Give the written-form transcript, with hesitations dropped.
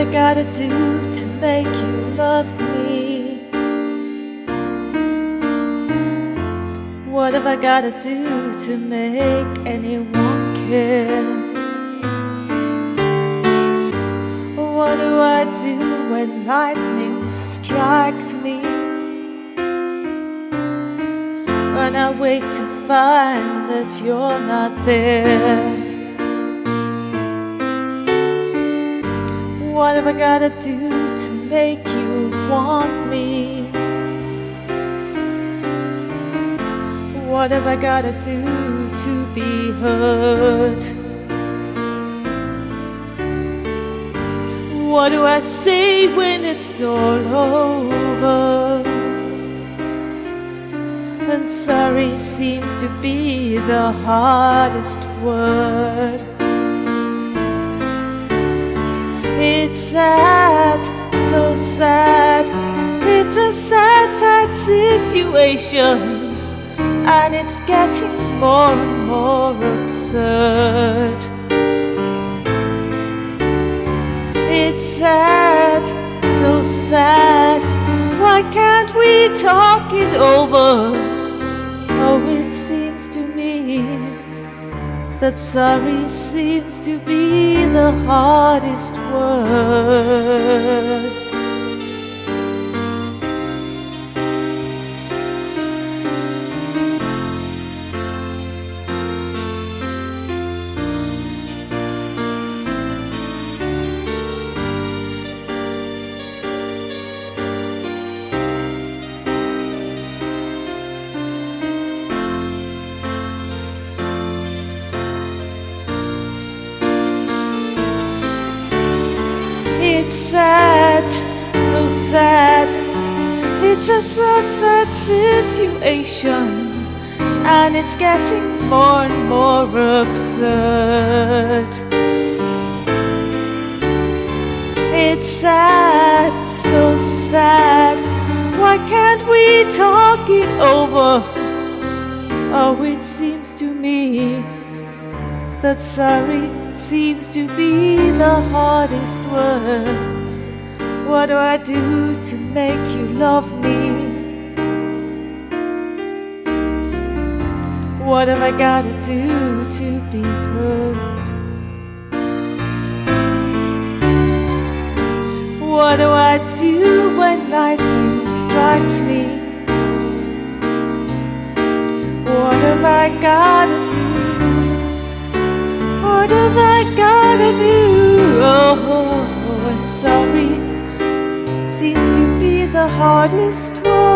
I gotta do to make you love me? What have I gotta do to make anyone care? What do I do when lightning strikes me? When I wake to find that you're not there? What have I gotta do to make you want me? What have I gotta do to be heard? What do I say when it's all over? And sorry seems to be the hardest word. It's sad, so sad. It's a sad, sad situation, and it's getting more and more absurd. It's sad, so sad. Why can't we talk it over? Oh, it seems to me that sorry seems to be the hardest word. It's sad, so sad. It's a sad, sad situation, and it's getting more and more absurd. It's sad, so sad. Why can't we talk it over? Oh, it seems to me that sorry seems to be the hardest word. What do I do to make you love me? What have I gotta do to be hurt? What do I do when lightning strikes me? What have I gotta do? What have I gotta do? Oh, and sorry seems to be the hardest one.